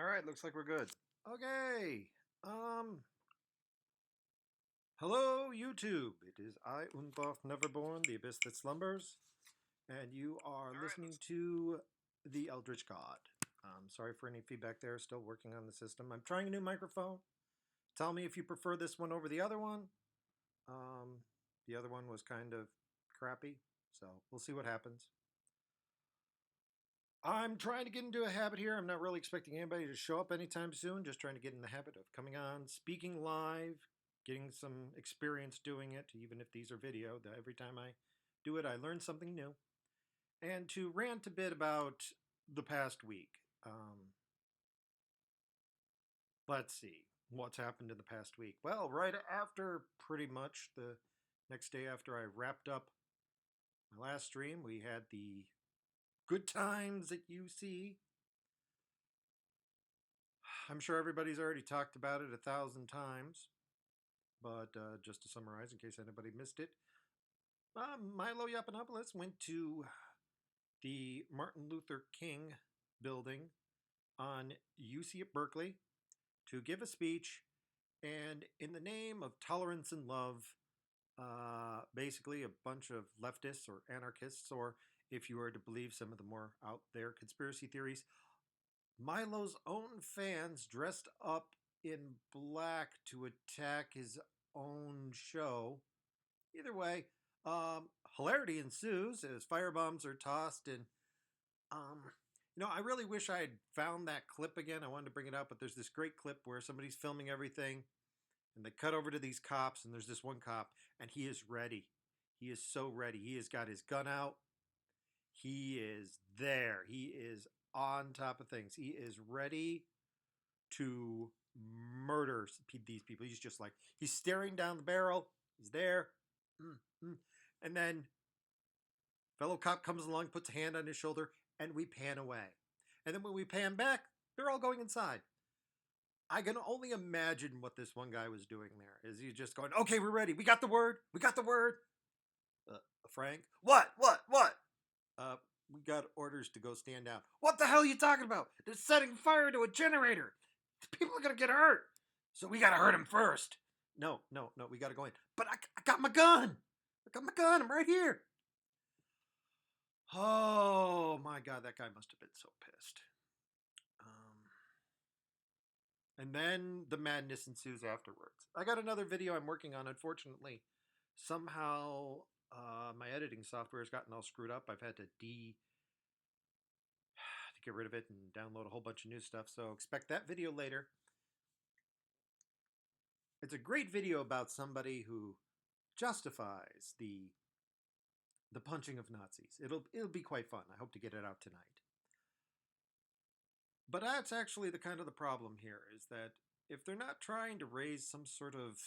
All right, looks like we're good. Okay. Hello, YouTube. It is I, Unboth Neverborn, the abyss that slumbers, and you are listening to the Eldritch God. Sorry for any feedback there. Still working on the system. I'm trying a new microphone. Tell me if you prefer this one over the other one. The other one was kind of crappy, so we'll see what happens. I'm trying to get into a habit here. I'm not really expecting anybody to show up anytime soon. Just trying to get in the habit of coming on, speaking live, getting some experience doing it, even if these are video. Every time I do it, I learn something new. And to rant a bit about the past week. Let's see what's happened in the past week. Well, right after pretty much the next day after I wrapped up my last stream, we had the good times at UC. I'm sure everybody's already talked about it 1,000 times, but just to summarize in case anybody missed it, Milo Yiannopoulos went to the Martin Luther King building on UC at Berkeley to give a speech, and in the name of tolerance and love, basically a bunch of leftists or anarchists, or if you were to believe some of the more out there conspiracy theories, Milo's own fans dressed up in black to attack his own show. Either way, hilarity ensues as firebombs are tossed, and I really wish I had found that clip again. I wanted to bring it up, but there's this great clip where somebody's filming everything, and they cut over to these cops, and there's this one cop, and he is ready. He is so ready. He has got his gun out. He is there. He is on top of things. He is ready to murder these people. He's just like, he's staring down the barrel. He's there. And then fellow cop comes along, puts a hand on his shoulder, and we pan away. And then when we pan back, they're all going inside. I can only imagine what this one guy was doing there. Is he just going, okay, we're ready. We got the word. We got the word. Frank, what? We got orders to go stand down. What the hell are you talking about? They're setting fire to a generator. People are going to get hurt. So we got to hurt him first. No, we got to go in. But I got my gun. I'm right here. Oh, my God. That guy must have been so pissed. And then the madness ensues afterwards. I got another video I'm working on. Unfortunately, somehow my editing software has gotten all screwed up. I've had to get rid of it and download a whole bunch of new stuff. So expect that video later. It's a great video about somebody who justifies the punching of Nazis. It'll be quite fun. I hope to get it out tonight. But that's actually the kind of the problem here, is that if they're not trying to raise some sort of,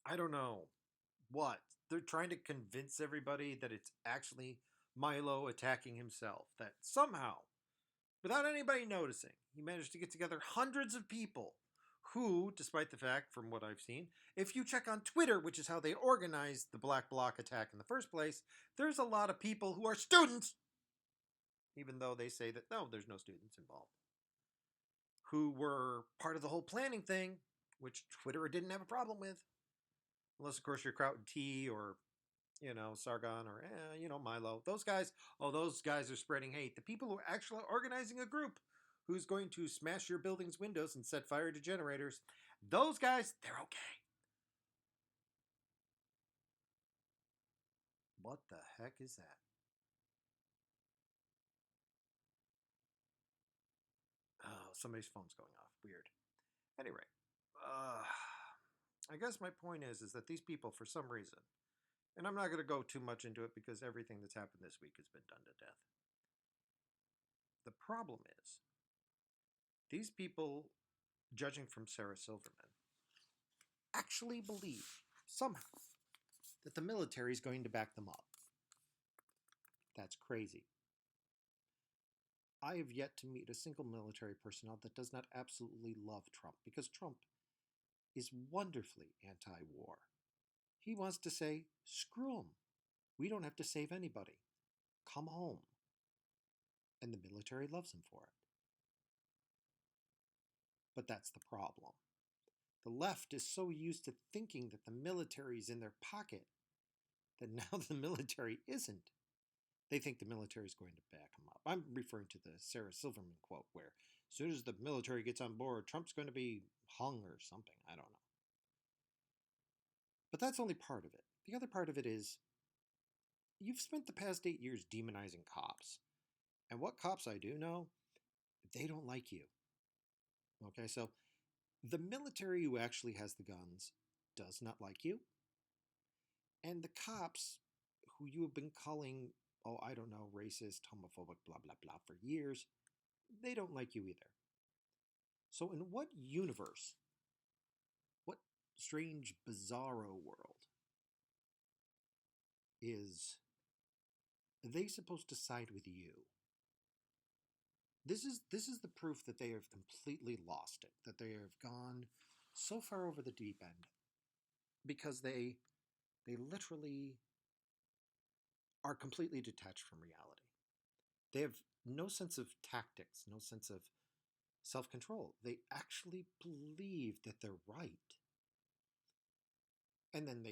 I don't know what, they're trying to convince everybody that it's actually Milo attacking himself, that somehow, without anybody noticing, he managed to get together hundreds of people who, despite the fact, from what I've seen, if you check on Twitter, which is how they organized the Black Bloc attack in the first place, there's a lot of people who are students, even though they say that, no, there's no students involved, who were part of the whole planning thing, which Twitter didn't have a problem with. Unless, of course, you're Kraut T or, Sargon or, Milo. Those guys are spreading hate. The people who are actually organizing a group who's going to smash your building's windows and set fire to generators, those guys, they're okay. What the heck is that? Oh, somebody's phone's going off. Weird. Anyway, I guess my point is that these people, for some reason, and I'm not going to go too much into it because everything that's happened this week has been done to death. The problem is, these people, judging from Sarah Silverman, actually believe, somehow, that the military is going to back them up. That's crazy. I have yet to meet a single military personnel that does not absolutely love Trump, because Trump is wonderfully anti-war. He wants to say, screw them. We don't have to save anybody. Come home. And the military loves him for it. But that's the problem. The left is so used to thinking that the military is in their pocket that now the military isn't. They think the military is going to back them up. I'm referring to the Sarah Silverman quote where as soon as the military gets on board, Trump's going to be hung or something. I don't know. But that's only part of it. The other part of it is you've spent the past 8 years demonizing cops. And what cops I do know, they don't like you. Okay, so the military who actually has the guns does not like you. And the cops who you have been calling, oh, I don't know, racist, homophobic, blah, blah, blah for years, they don't like you either. So, in what universe, what strange, bizarro world is they supposed to side with you? This is the proof that they have completely lost it, that they have gone so far over the deep end because they literally are completely detached from reality. They have no sense of tactics, no sense of self-control. They actually believe that they're right. And then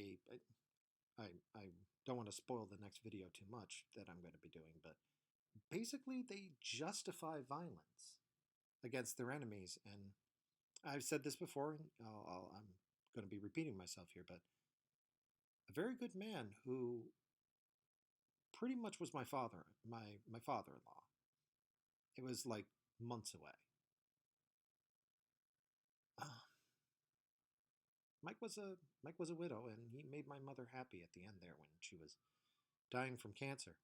I don't want to spoil the next video too much that I'm going to be doing, but basically they justify violence against their enemies. And I've said this before, and I'm going to be repeating myself here, but a very good man who pretty much was my father, my father-in-law. It was like months away. Uh, Mike was a widow, and he made my mother happy at the end there when she was dying from cancer.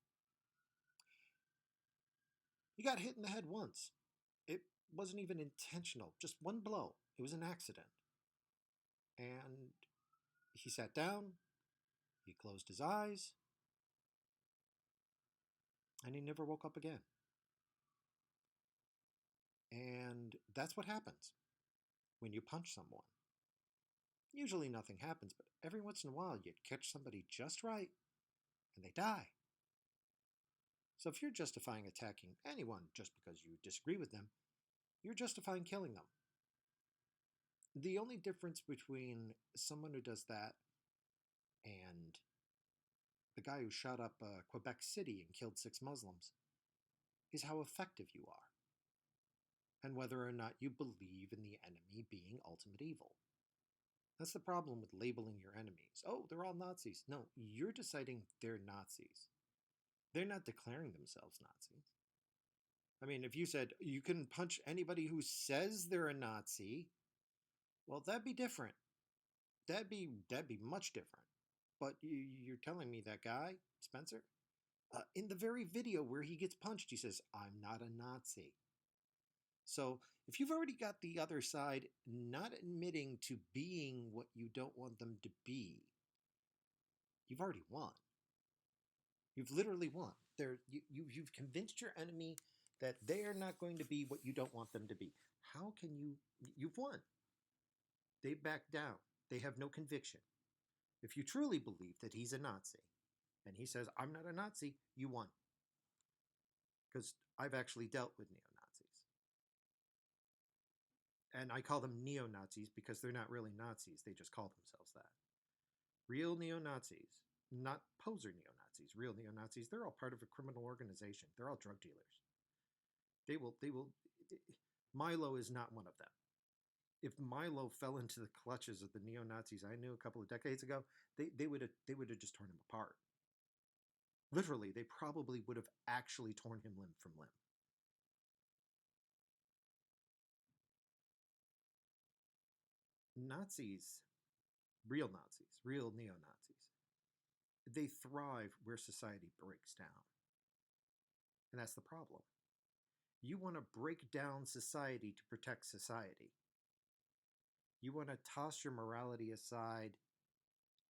He got hit in the head once. It wasn't even intentional, just one blow. It was an accident. And he sat down, he closed his eyes, and he never woke up again. And that's what happens when you punch someone. Usually nothing happens, but every once in a while you catch somebody just right and they die. So if you're justifying attacking anyone just because you disagree with them, you're justifying killing them. The only difference between someone who does that and the guy who shot up Quebec City and killed 6 Muslims is how effective you are, and whether or not you believe in the enemy being ultimate evil. That's the problem with labeling your enemies. Oh, they're all Nazis. No, you're deciding they're Nazis. They're not declaring themselves Nazis. I mean, if you said you can punch anybody who says they're a Nazi, well, that'd be different. That'd be much different. But you're telling me that guy, Spencer, in the very video where he gets punched, he says, "I'm not a Nazi." So if you've already got the other side not admitting to being what you don't want them to be, you've already won. You've literally won. You've convinced your enemy that they are not going to be what you don't want them to be. How can you? You've won. They back down. They have no conviction. If you truly believe that he's a Nazi and he says, "I'm not a Nazi," you won. Because I've actually dealt with neo-Nazis. And I call them neo-Nazis because they're not really Nazis. They just call themselves that. Real neo-Nazis, not poser neo-Nazis, real neo-Nazis, they're all part of a criminal organization. They're all drug dealers. They will, Milo is not one of them. If Milo fell into the clutches of the neo-Nazis I knew a couple of decades ago, they would have just torn him apart. Literally, they probably would have actually torn him limb from limb. Nazis, real Nazis, real neo-Nazis, they thrive where society breaks down. And that's the problem. You want to break down society to protect society. You want to toss your morality aside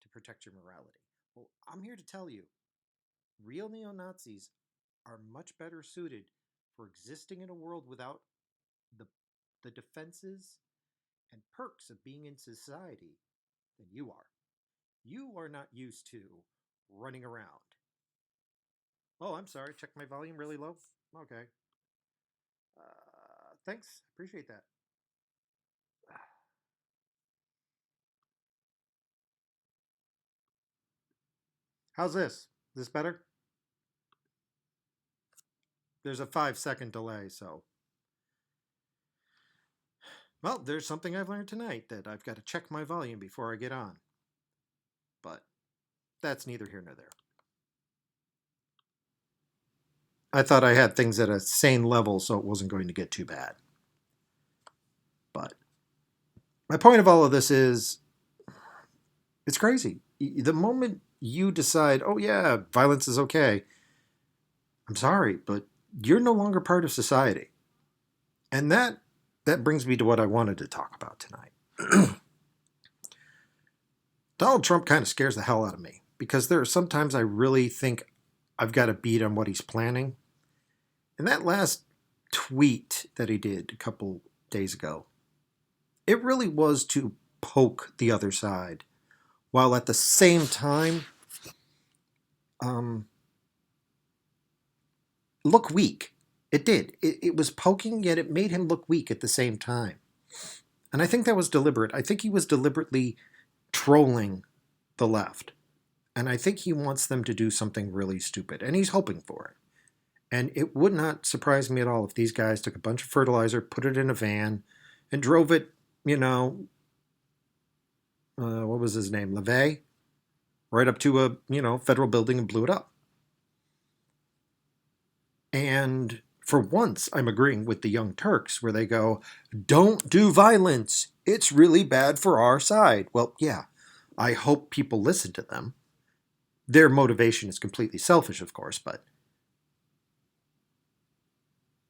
to protect your morality. Well, I'm here to tell you, real neo-Nazis are much better suited for existing in a world without the, the defenses and perks of being in society than you are. You are not used to running around. Oh, I'm sorry. Check my volume really low. Okay. Thanks. Appreciate that. How's this? Is this better? There's a 5 second delay, so. Well, there's something I've learned tonight that I've got to check my volume before I get on. But that's neither here nor there. I thought I had things at a sane level, so it wasn't going to get too bad. But my point of all of this is it's crazy. The moment you decide, oh, yeah, violence is okay, I'm sorry, but you're no longer part of society. And that brings me to what I wanted to talk about tonight. Donald Trump kind of scares the hell out of me because there are sometimes I really think I've got a beat on what he's planning. And that last tweet that he did a couple days ago, it really was to poke the other side, while at the same time look weak. It did. It was poking, yet it made him look weak at the same time. And I think that was deliberate. I think he was deliberately trolling the left. And I think he wants them to do something really stupid. And he's hoping for it. And it would not surprise me at all if these guys took a bunch of fertilizer, put it in a van, and drove it, what was his name, LeVay, right up to a, federal building and blew it up. And for once, I'm agreeing with the Young Turks, where they go, don't do violence. It's really bad for our side. Well, yeah, I hope people listen to them. Their motivation is completely selfish, of course, but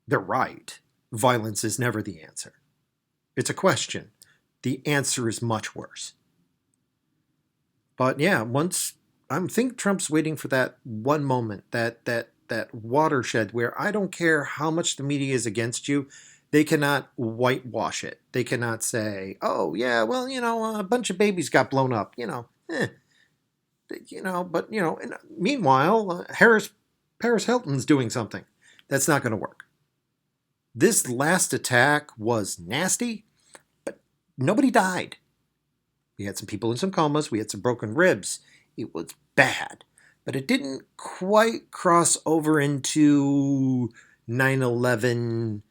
they're right. Violence is never the answer. It's a question. The answer is much worse. But yeah, I think Trump's waiting for that one moment, that watershed where I don't care how much the media is against you, they cannot whitewash it. They cannot say, oh yeah, well, a bunch of babies got blown up, but and meanwhile, Paris Hilton's doing something. That's not going to work. This last attack was nasty, but nobody died. We had some people in some comas. We had some broken ribs. It was bad. But it didn't quite cross over into 9/11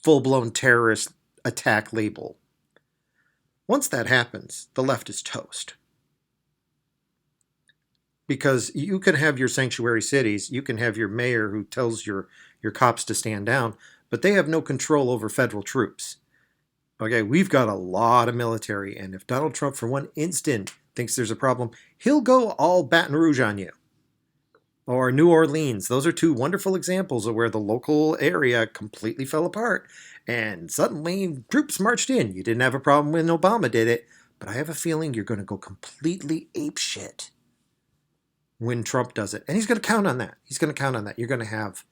full-blown terrorist attack label. Once that happens, the left is toast. Because you can have your sanctuary cities, you can have your mayor who tells your cops to stand down, but they have no control over federal troops. Okay, we've got a lot of military, and if Donald Trump for one instant thinks there's a problem, he'll go all Baton Rouge on you. Or New Orleans. Those are two wonderful examples of where the local area completely fell apart, and suddenly troops marched in. You didn't have a problem when Obama did it, but I have a feeling you're going to go completely apeshit when Trump does it. And he's going to count on that. You're going to have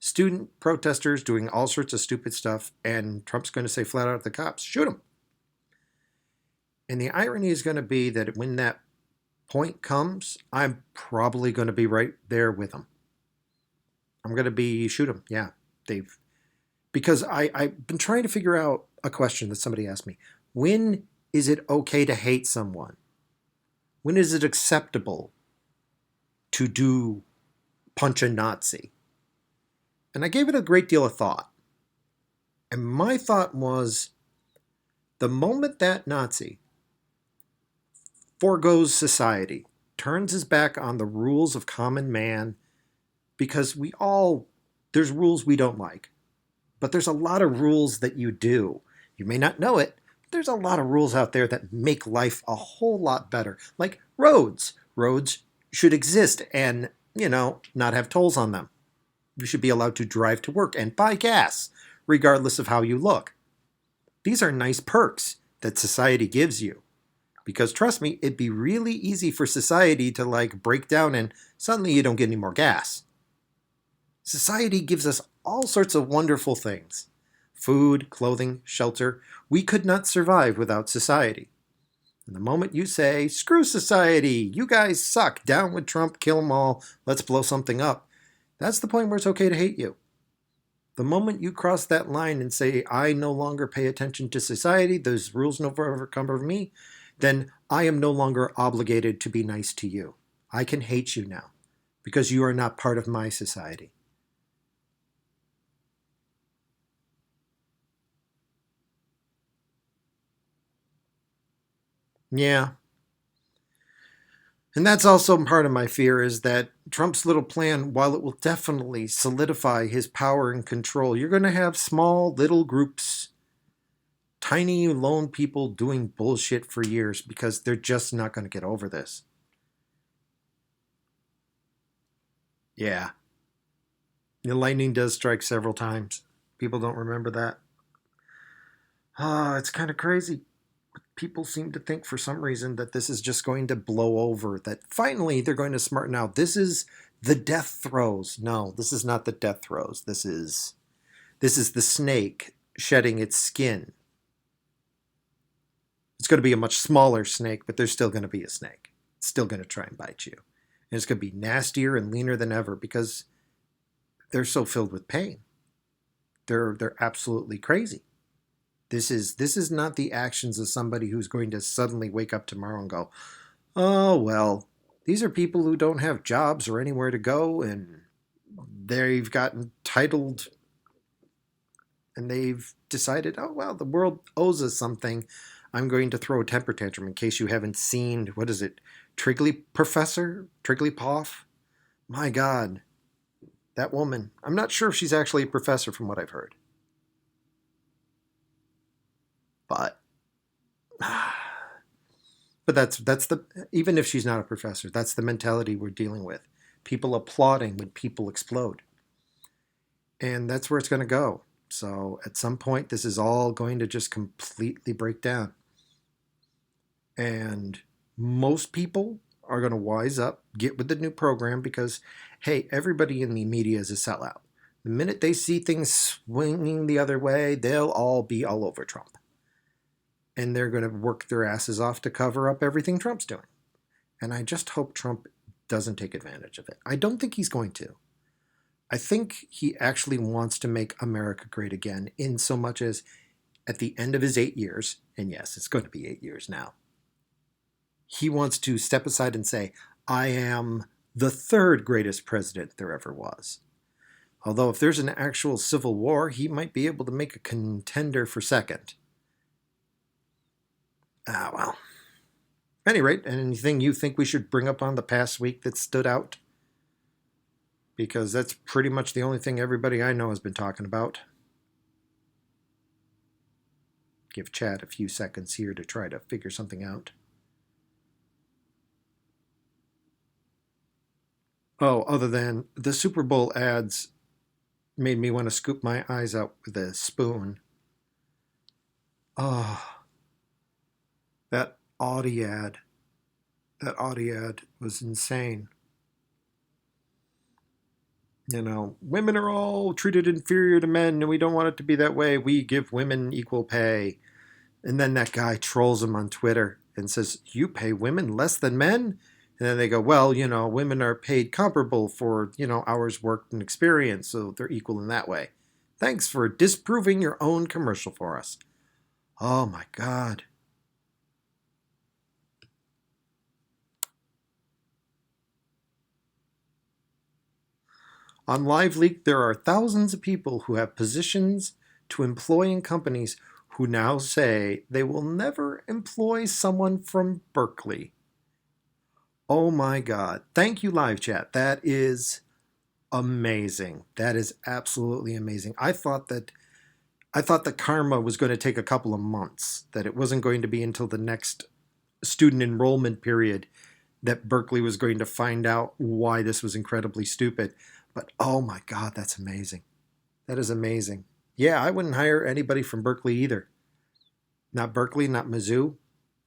student protesters doing all sorts of stupid stuff, and Trump's going to say flat out to the cops, shoot them. And the irony is going to be that when that point comes, I'm probably going to be right there with them. I'm going to be, shoot them. Yeah, because I've been trying to figure out a question that somebody asked me. When is it okay to hate someone? When is it acceptable to punch a Nazi? And I gave it a great deal of thought. And my thought was, the moment that Nazi forgoes society, turns his back on the rules of common man, because there's rules we don't like. But there's a lot of rules that you do. You may not know it, but there's a lot of rules out there that make life a whole lot better. Like roads. Roads should exist and, not have tolls on them. You should be allowed to drive to work and buy gas, regardless of how you look. These are nice perks that society gives you. Because trust me, it'd be really easy for society to break down and suddenly you don't get any more gas. Society gives us all sorts of wonderful things. Food, clothing, shelter. We could not survive without society. And the moment you say, screw society, you guys suck, down with Trump, kill them all, let's blow something up, that's the point where it's okay to hate you. The moment you cross that line and say, I no longer pay attention to society, those rules no longer come over me, then I am no longer obligated to be nice to you. I can hate you now because you are not part of my society. Yeah. And that's also part of my fear is that Trump's little plan, while it will definitely solidify his power and control, you're going to have small little groups, tiny lone people doing bullshit for years because they're just not going to get over this. Yeah. The lightning does strike several times. People don't remember that. Ah, it's kind of crazy. People seem to think for some reason that this is just going to blow over, that finally they're going to smarten out. This is the death throes. No, this is not the death throes. This is the snake shedding its skin. It's going to be a much smaller snake, but there's still going to be a snake. It's still going to try and bite you. And it's going to be nastier and leaner than ever because they're so filled with pain. They're absolutely crazy. This is not the actions of somebody who's going to suddenly wake up tomorrow and go, "Oh, well, these are people who don't have jobs or anywhere to go and they've gotten titled and they've decided, oh, well, the world owes us something. I'm going to throw a temper tantrum." In case you haven't seen, what is it? Trigglypoff? My God, that woman. I'm not sure if she's actually a professor from what I've heard. But but that's the even if she's not a professor, that's the mentality we're dealing with. People applauding when people explode. And that's where it's going to go. So at some point this is all going to just completely break down. And most people are going to wise up, get with the new program because, hey, everybody in the media is a sellout. The minute they see things swinging the other way, they'll all be all over Trump. And they're going to work their asses off to cover up everything Trump's doing. And I just hope Trump doesn't take advantage of it. I don't think he's going to. I think he actually wants to make America great again, in so much as at the end of his 8 years, and yes, it's going to be 8 years now, he wants to step aside and say, I am the third greatest president there ever was. Although if there's an actual civil war, he might be able to make a contender for second. Ah, well. At any rate, anything you think we should bring up on the past week that stood out? Because that's pretty much the only thing everybody I know has been talking about. Give Chad a few seconds here to try to figure something out. Oh, other than the Super Bowl ads made me want to scoop my eyes out with a spoon. Oh, that Audi ad. That Audi ad was insane. You know, women are all treated inferior to men, and we don't want it to be that way. We give women equal pay. And then that guy trolls him on Twitter and says, you pay women less than men? And then they go, well, women are paid comparable for, hours worked and experience, so they're equal in that way. Thanks for disproving your own commercial for us. Oh my God. On LiveLeak, there are thousands of people who have positions to employ in companies who now say they will never employ someone from Berkeley. Oh my God. Thank you, live chat. That is amazing. That is absolutely amazing. I thought that karma was going to take a couple of months, that it wasn't going to be until the next student enrollment period that Berkeley was going to find out why this was incredibly stupid. But oh my God, that's amazing. That is amazing. Yeah, I wouldn't hire anybody from Berkeley either. Not Berkeley, not Mizzou.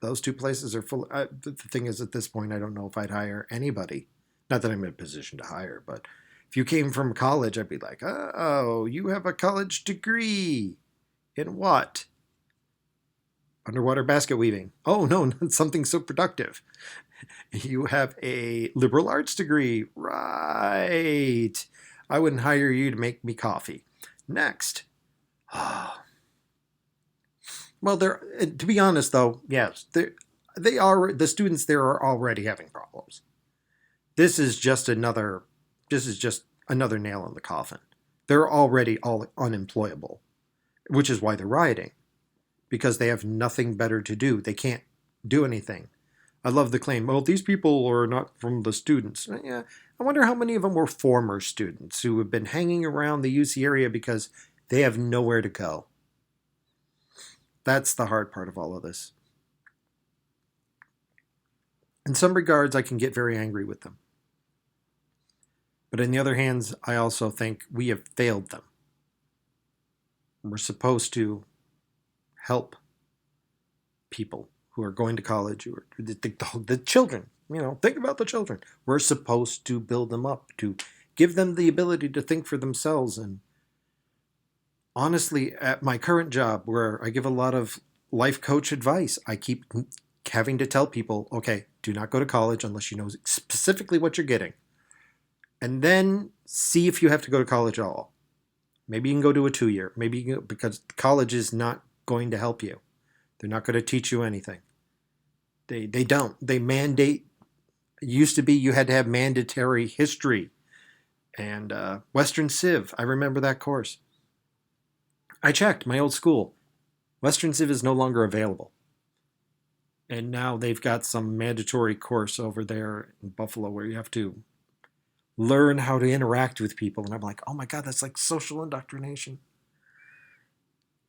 Those two places are full. The thing is, at this point, I don't know if I'd hire anybody. Not that I'm in a position to hire, but if you came from college, I'd be like, oh, you have a college degree. In what? Underwater basket weaving. Oh, no, not something so productive. You have a liberal arts degree. Right. I wouldn't hire you to make me coffee. Next. Well, to be honest, though, yes, the students there are already having problems. This is just another this is just another nail in the coffin. They're already all unemployable, which is why they're rioting, because they have nothing better to do. They can't do anything. I love the claim, well, these people are not from the students. Yeah, I wonder how many of them were former students who have been hanging around the UC area because they have nowhere to go. That's the hard part of all of this. In some regards, I can get very angry with them. But in the other hands, I also think we have failed them. We're supposed to help people who are going to college, who are the children. Think about the children. We're supposed to build them up, to give them the ability to think for themselves. And honestly, at my current job, where I give a lot of life coach advice, I keep having to tell people, okay, do not go to college unless you know specifically what you're getting. And then see if you have to go to college at all. Maybe you can go to a 2-year. Maybe you can, because college is not going to help you. They're not going to teach you anything. They don't. They mandate. It used to be you had to have mandatory history and Western Civ. I remember that course. I checked my old school. Western Civ is no longer available. And now they've got some mandatory course over there in Buffalo where you have to learn how to interact with people. And I'm like, oh my God, that's like social indoctrination.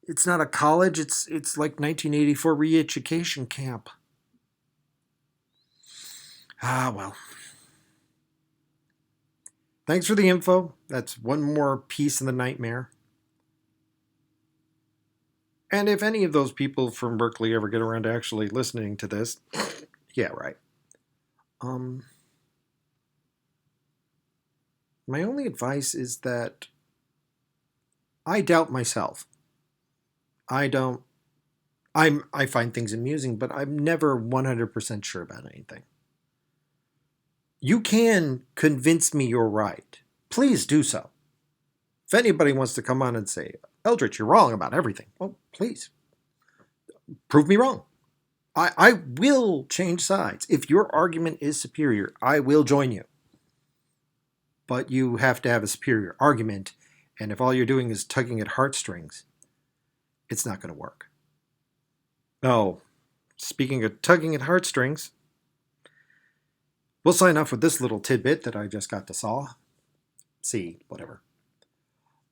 It's not a college. It's like 1984 re-education camp. Ah, well. Thanks for the info. That's one more piece in the nightmare. And if any of those people from Berkeley ever get around to actually listening to this, yeah, right. My only advice is that I doubt myself. I don't. I find things amusing, but I'm never 100% sure about anything. You can convince me you're right. Please do so. If anybody wants to come on and say, Eldritch, you're wrong about everything, well, please prove me wrong. I will change sides. If your argument is superior, I will join you. But you have to have a superior argument, and if all you're doing is tugging at heartstrings, it's not going to work. Oh, speaking of tugging at heartstrings, we'll sign off with this little tidbit that I just got to saw. See, whatever.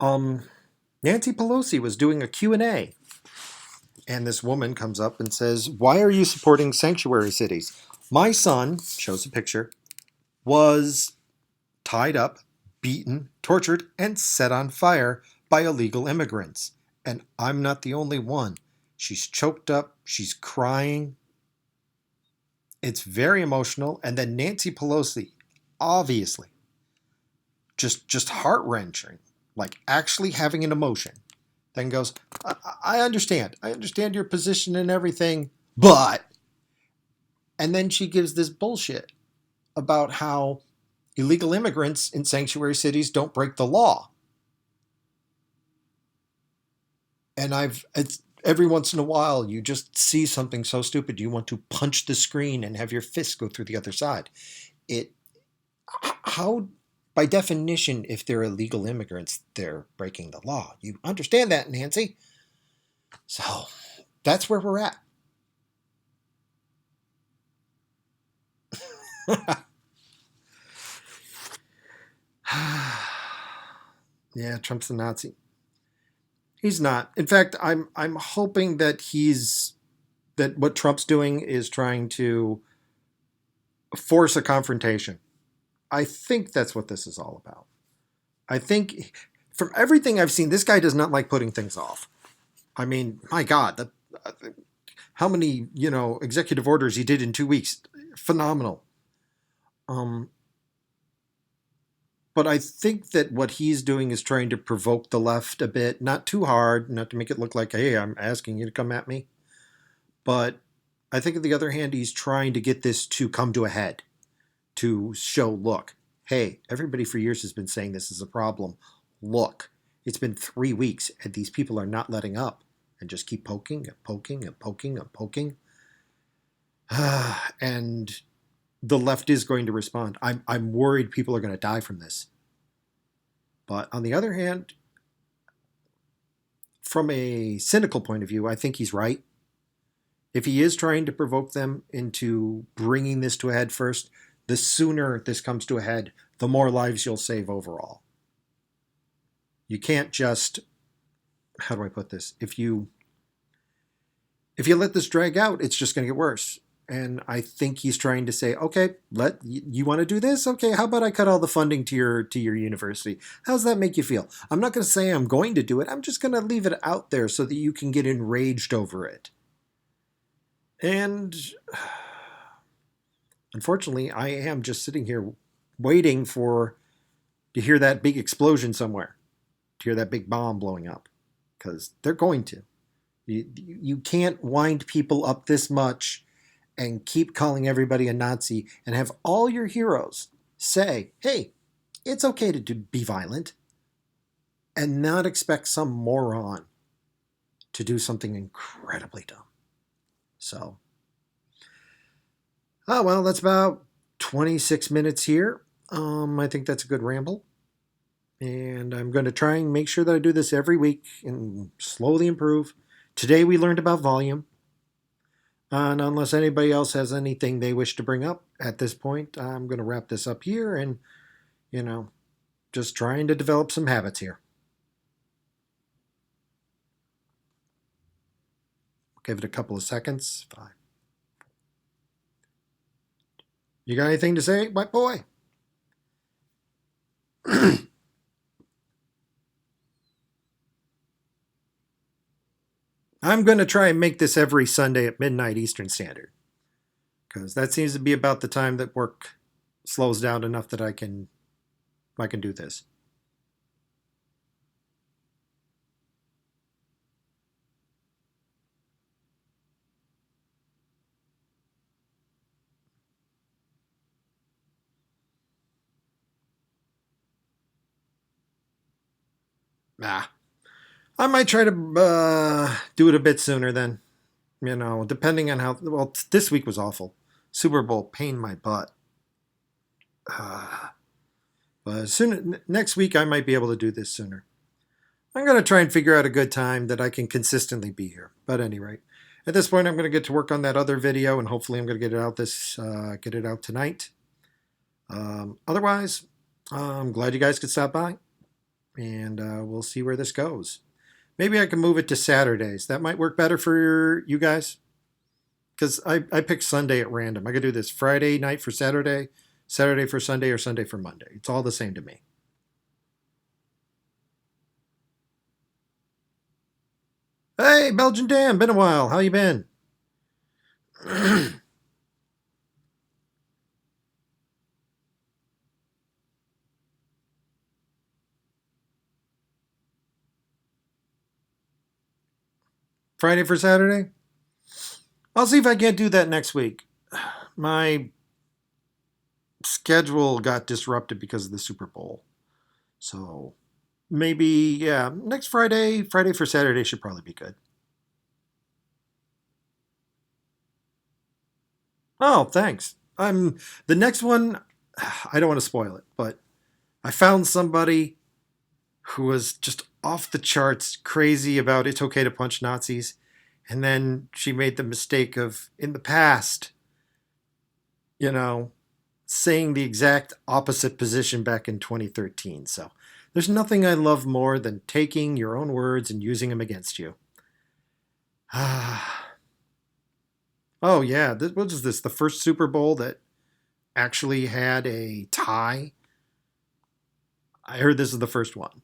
Nancy Pelosi was doing a Q&A, and this woman comes up and says, why are you supporting sanctuary cities? My son, shows a picture, was tied up, beaten, tortured, and set on fire by illegal immigrants. And I'm not the only one. She's choked up, she's crying. It's very emotional. And then Nancy Pelosi, obviously, just heart-wrenching, like actually having an emotion, then goes, I understand. I understand your position and everything, but... And then she gives this bullshit about how illegal immigrants in sanctuary cities don't break the law. And it's every once in a while, you just see something so stupid, you want to punch the screen and have your fist go through the other side. How, by definition, if they're illegal immigrants, they're breaking the law. You understand that, Nancy? So that's where we're at. Yeah, Trump's a Nazi. He's not. In fact, I'm hoping that that what Trump's doing is trying to force a confrontation. I think that's what this is all about. I think from everything I've seen, this guy does not like putting things off. I mean, my God, how many executive orders he did in 2 weeks? Phenomenal. But I think that what he's doing is trying to provoke the left a bit, not too hard, not to make it look like, hey, I'm asking you to come at me. But I think on the other hand, he's trying to get this to come to a head, to show, look, hey, everybody for years has been saying this is a problem. Look, it's been 3 weeks and these people are not letting up and just keep poking and poking and poking and poking. And the left is going to respond. I'm worried people are going to die from this. But on the other hand, from a cynical point of view, I think he's right. If he is trying to provoke them into bringing this to a head first, the sooner this comes to a head, the more lives you'll save overall. You can't just, how do I put this? If you let this drag out, it's just going to get worse. And I think he's trying to say, okay, you want to do this? Okay, how about I cut all the funding to your university? How does that make you feel? I'm not going to say I'm going to do it. I'm just going to leave it out there so that you can get enraged over it. And unfortunately, I am just sitting here waiting to hear that big explosion somewhere, to hear that big bomb blowing up, because they're going to. You can't wind people up this much and keep calling everybody a Nazi and have all your heroes say, hey, it's okay to be violent, and not expect some moron to do something incredibly dumb. So, oh, well, that's about 26 minutes here. I think that's a good ramble. And I'm going to try and make sure that I do this every week and slowly improve. Today we learned about volume. And unless anybody else has anything they wish to bring up at this point, I'm going to wrap this up here and, just trying to develop some habits here. Give it a couple of seconds. 5. You got anything to say, white boy? I'm going to try and make this every Sunday at midnight Eastern Standard, because that seems to be about the time that work slows down enough that I can do this. I might try to do it a bit sooner then. Depending on how. Well, this week was awful. Super Bowl pain my butt. But next week I might be able to do this sooner. I'm going to try and figure out a good time that I can consistently be here. But at any rate, at this point I'm going to get to work on that other video, and hopefully I'm going to get it out tonight. Otherwise, I'm glad you guys could stop by, and we'll see where this goes. Maybe I can move it to Saturdays. That might work better for you guys, because I picked Sunday at random. I could do this Friday night for Saturday, Saturday for Sunday, or Sunday for Monday. It's all the same to me. Hey, Belgian Dan, been a while. How you been? Friday for Saturday? I'll see if I can't do that next week. My schedule got disrupted because of the Super Bowl. So maybe, yeah, next Friday for Saturday should probably be good. Oh, thanks. The next one, I don't want to spoil it, but I found somebody who was just off the charts crazy about it's okay to punch Nazis. And then she made the mistake of, in the past, saying the exact opposite position back in 2013. So there's nothing I love more than taking your own words and using them against you. Oh, yeah. What is this? The first Super Bowl that actually had a tie? I heard this is the first one.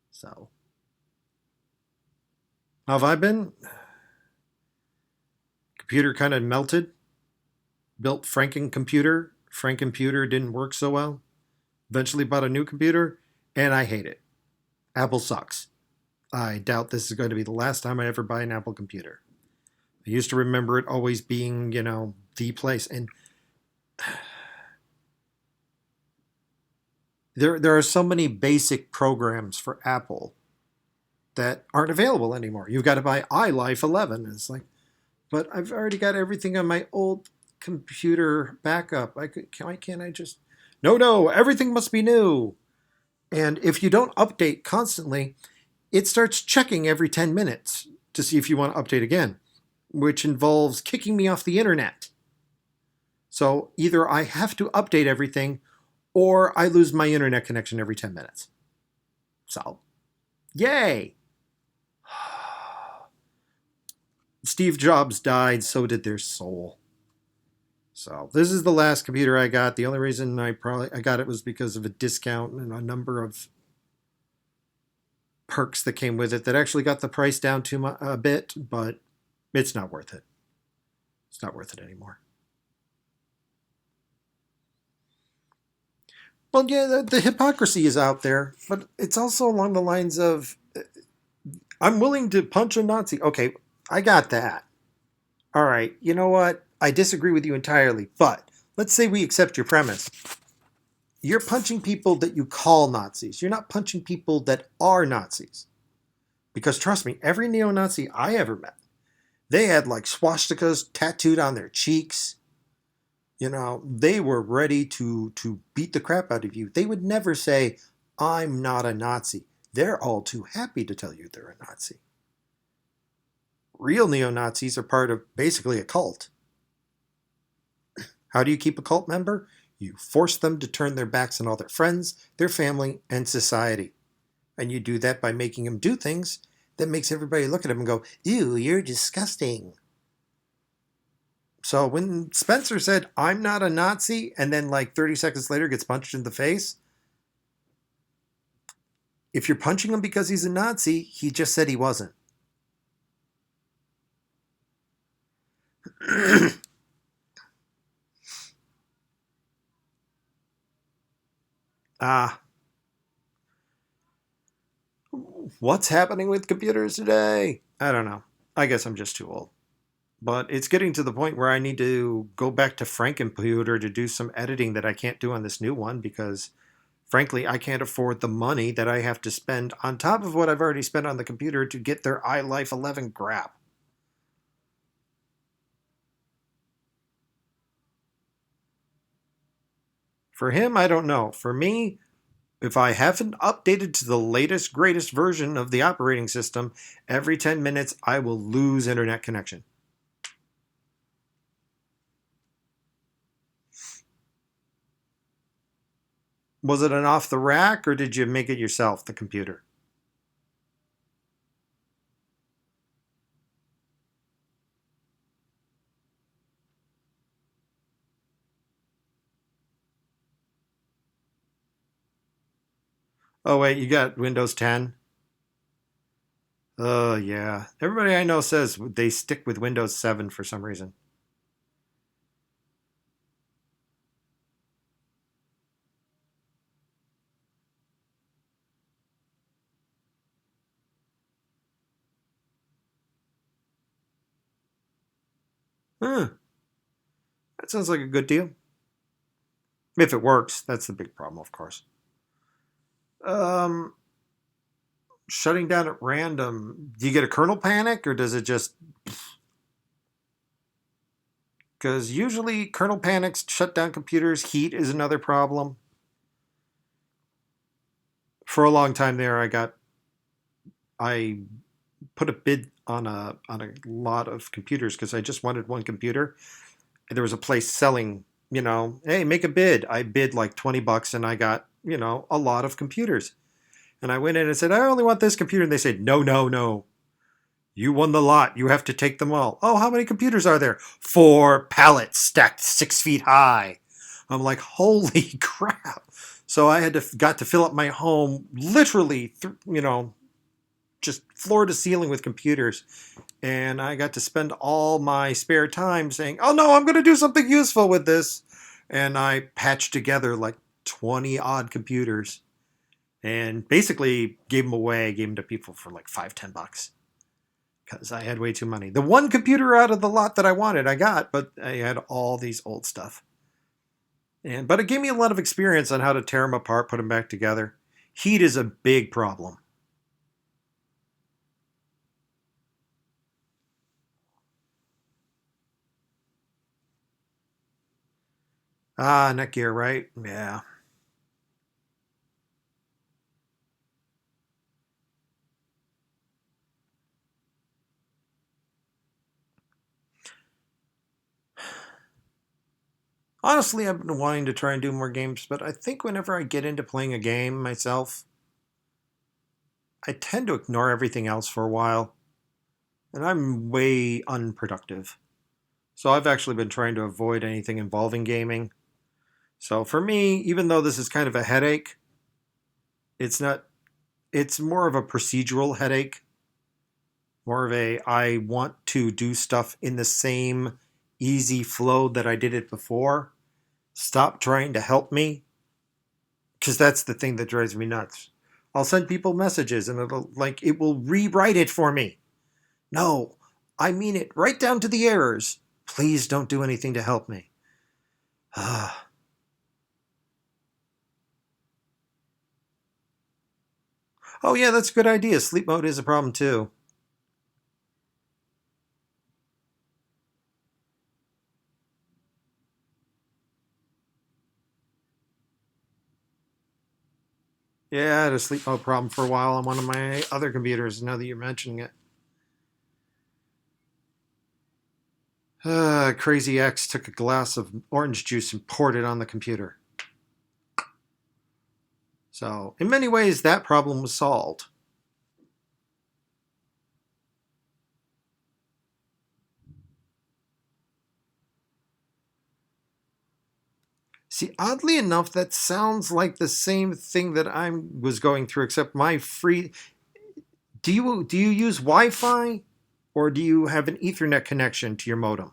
So, how have I been? Computer kind of melted. Built Franken-computer. Franken-computer didn't work so well. Eventually bought a new computer, and I hate it. Apple sucks. I doubt this is going to be the last time I ever buy an Apple computer. I used to remember it always being, the place. And there are so many basic programs for Apple that aren't available anymore. You've got to buy iLife 11. It's like, but I've already got everything on my old computer backup. Why can't I just? No, everything must be new. And if you don't update constantly, it starts checking every 10 minutes to see if you want to update again, which involves kicking me off the internet. So either I have to update everything or I lose my internet connection every 10 minutes. So, yay! Steve Jobs died, so did their soul. So this is the last computer I got. The only reason I got it was because of a discount and a number of perks that came with it that actually got the price down a bit, but it's not worth it. It's not worth it anymore. Well, yeah, the hypocrisy is out there, but it's also along the lines of I'm willing to punch a Nazi. Okay, I got that. All right, you know what? I disagree with you entirely, but let's say we accept your premise. You're punching people that you call Nazis. You're not punching people that are Nazis. Because trust me, every neo-Nazi I ever met, they had like swastikas tattooed on their cheeks. You know, they were ready to beat the crap out of you. They would never say, I'm not a Nazi. They're all too happy to tell you they're a Nazi. Real neo-Nazis are part of basically a cult. How do you keep a cult member? You force them to turn their backs on all their friends, their family, and society. And you do that by making them do things that makes everybody look at them and go, ew, you're disgusting. So when Spencer said, I'm not a Nazi, and then like 30 seconds later gets punched in the face, if you're punching him because he's a Nazi, he just said he wasn't. Ah, what's happening with computers today? I don't know. I guess I'm just too old. But it's getting to the point where I need to go back to Frankencomputer to do some editing that I can't do on this new one because, frankly, I can't afford the money that I have to spend on top of what I've already spent on the computer to get their iLife 11 crap. For him, I don't know. For me, if I haven't updated to the latest, greatest version of the operating system, every 10 minutes I will lose internet connection. Was it an off the rack or did you make it yourself, the computer? Oh, wait, you got Windows 10? Oh, yeah. Everybody I know says they stick with Windows 7 for some reason. Huh, that sounds like a good deal. If it works, that's the big problem, of course. Um, Shutting down at random. Do you get a kernel panic or does it just. Because usually kernel panics shut down computers. Heat is another problem. For a long time there, I put a bid on a lot of computers because I just wanted one computer. And there was a place selling, hey, make a bid. I bid like $20 and I got, a lot of computers. And I went in and said, I only want this computer. And they said, no, no, no. You won the lot. You have to take them all. Oh, how many computers are there? 4 pallets stacked 6 feet high. I'm like, holy crap. So I got to fill up my home literally, just floor to ceiling with computers. And I got to spend all my spare time saying, oh no, I'm going to do something useful with this. And I patched together like 20 odd computers and basically gave them away, gave them to people for like $5-10 because I had way too many. The one computer out of the lot that I wanted, I got, but I had all these old stuff. But it gave me a lot of experience on how to tear them apart, put them back together. Heat is a big problem. Ah, Netgear, right? Yeah. Honestly, I've been wanting to try and do more games, but I think whenever I get into playing a game myself, I tend to ignore everything else for a while, and I'm way unproductive. So I've actually been trying to avoid anything involving gaming. So for me, even though this is kind of a headache, it's not, it's more of a procedural headache, more of a I want to do stuff in the same easy flow that I did it before. Stop trying to help me, because that's the thing that drives me nuts. I'll send people messages and it will rewrite it for me. No, I mean it right down to the errors. Please don't do anything to help me. Oh yeah, that's a good idea. Sleep mode is a problem too. Yeah, I had a sleep mode problem for a while on one of my other computers. Now that you're mentioning it, Crazy X took a glass of orange juice and poured it on the computer. So, in many ways, that problem was solved. See, oddly enough, that sounds like the same thing that I was going through, except my free. Do you use Wi-Fi, or do you have an Ethernet connection to your modem?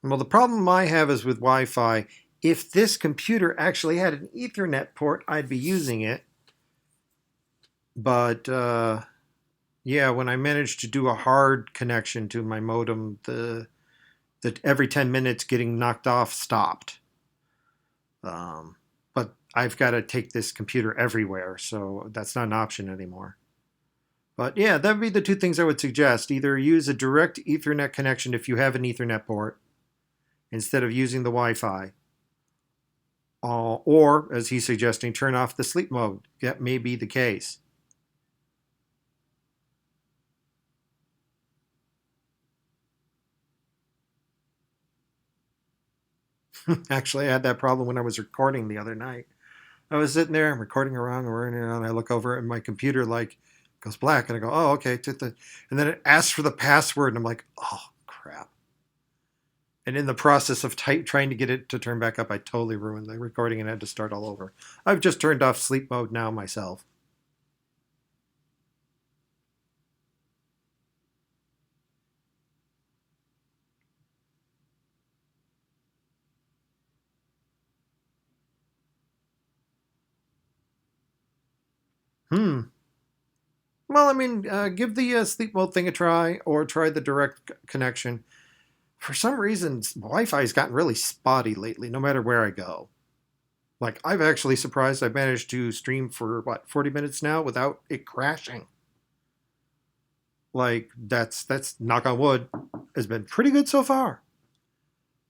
Well, the problem I have is with Wi-Fi. If this computer actually had an Ethernet port, I'd be using it. But yeah, when I managed to do a hard connection to my modem, the every 10 minutes getting knocked off stopped. But I've got to take this computer everywhere, so that's not an option anymore. But yeah, that would be the two things I would suggest. Either use a direct Ethernet connection if you have an Ethernet port instead of using the Wi Fi. Or, as he's suggesting, turn off the sleep mode. That may be the case. Actually, I had that problem when I was recording the other night. I was sitting there, I'm recording around, and I look over and my computer like goes black, and I go, "Oh, okay." And then it asks for the password, and I'm like, "Oh, crap!" And in the process of trying to get it to turn back up, I totally ruined the recording and had to start all over. I've just turned off sleep mode now myself. Hmm. Well, I mean, give the sleep mode thing a try, or try the direct connection. For some reason, Wi-Fi's gotten really spotty lately, no matter where I go. Like, I've actually surprised I've managed to stream for, what, 40 minutes now without it crashing. Like, that's knock on wood, has been pretty good so far.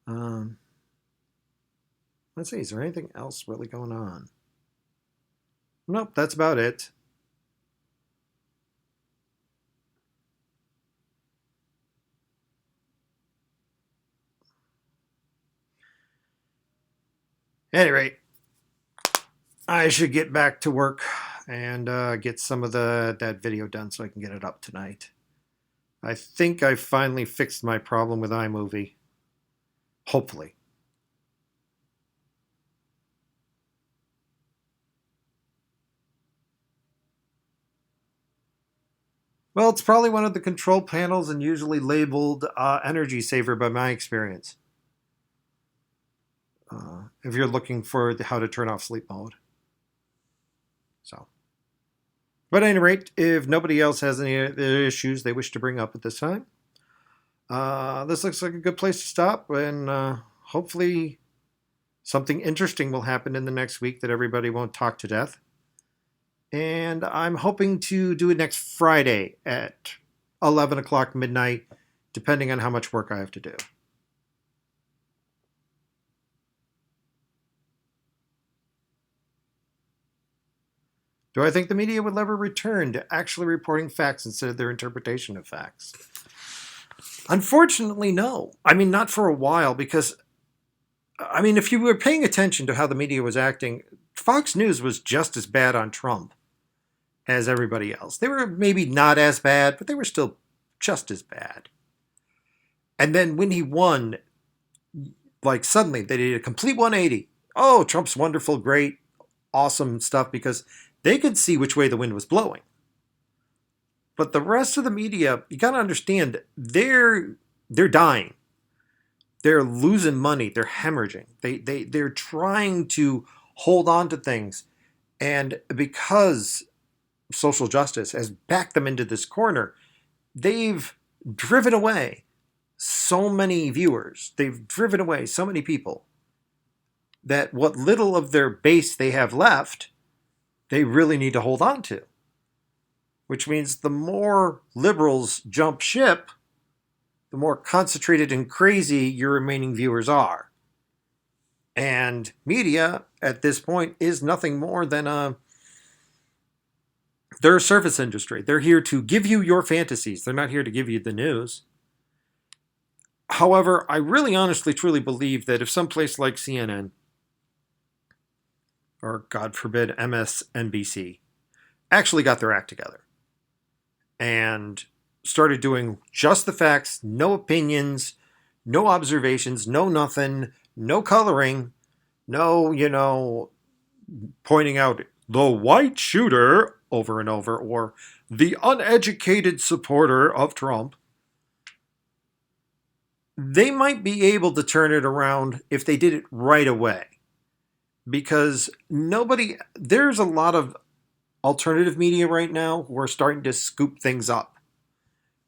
Um, let's see, is there anything else really going on? Nope, that's about it. At any rate, I should get back to work and get some of that video done so I can get it up tonight. I think I finally fixed my problem with iMovie. Hopefully. Well, it's probably one of the control panels and usually labeled energy saver by my experience. If you're looking for how to turn off sleep mode. So, but at any rate, if nobody else has any other issues they wish to bring up at this time, This looks like a good place to stop, and hopefully something interesting will happen in the next week that everybody won't talk to death. And I'm hoping to do it next Friday at 11 o'clock midnight, depending on how much work I have to do. Do I think the media will ever return to actually reporting facts instead of their interpretation of facts? Unfortunately, no. I mean, not for a while, because, I mean, if you were paying attention to how the media was acting, Fox News was just as bad on Trump as everybody else. They were maybe not as bad, but they were still just as bad. And then when he won, like suddenly they did a complete 180. Oh, Trump's wonderful, great, awesome stuff, because they could see which way the wind was blowing. But the rest of the media, you got to understand, they're dying. They're losing money. They're hemorrhaging. They're trying to hold on to things, and because social justice has backed them into this corner, they've driven away so many viewers. They've driven away so many people that what little of their base they have left, they really need to hold on to. Which means the more liberals jump ship, the more concentrated and crazy your remaining viewers are. And media, at this point, is nothing more than they're a service industry. They're here to give you your fantasies. They're not here to give you the news. However, I really honestly truly believe that if someplace like CNN, or God forbid MSNBC, actually got their act together and started doing just the facts, no opinions, no observations, no nothing, no coloring, no, pointing out the white shooter over and over, or the uneducated supporter of Trump, they might be able to turn it around if they did it right away. Because there's a lot of alternative media right now who are starting to scoop things up.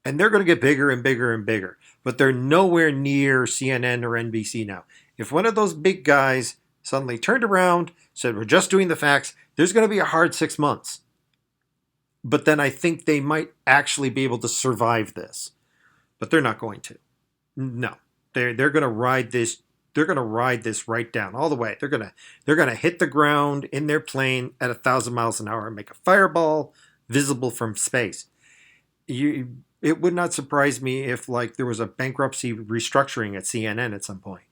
And they're going to get bigger and bigger and bigger. But they're nowhere near CNN or NBC now. If one of those big guys suddenly turned around, said, we're just doing the facts, there's going to be a hard 6 months. But then I think they might actually be able to survive this. But they're not going to. No. They're going to ride this. They're going to ride this right down all the way. They're going to hit the ground in their plane at 1,000 miles an hour and make a fireball visible from space. It would not surprise me if there was a bankruptcy restructuring at CNN at some point.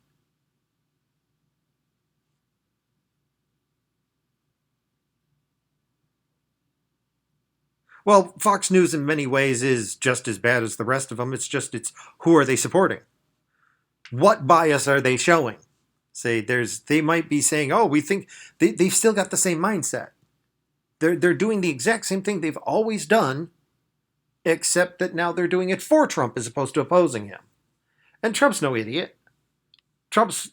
Well, Fox News in many ways is just as bad as the rest of them. It's who are they supporting? What bias are they showing? They might be saying, oh, we think they've still got the same mindset. They're doing the exact same thing they've always done, except that now they're doing it for Trump as opposed to opposing him. And Trump's no idiot. Trump's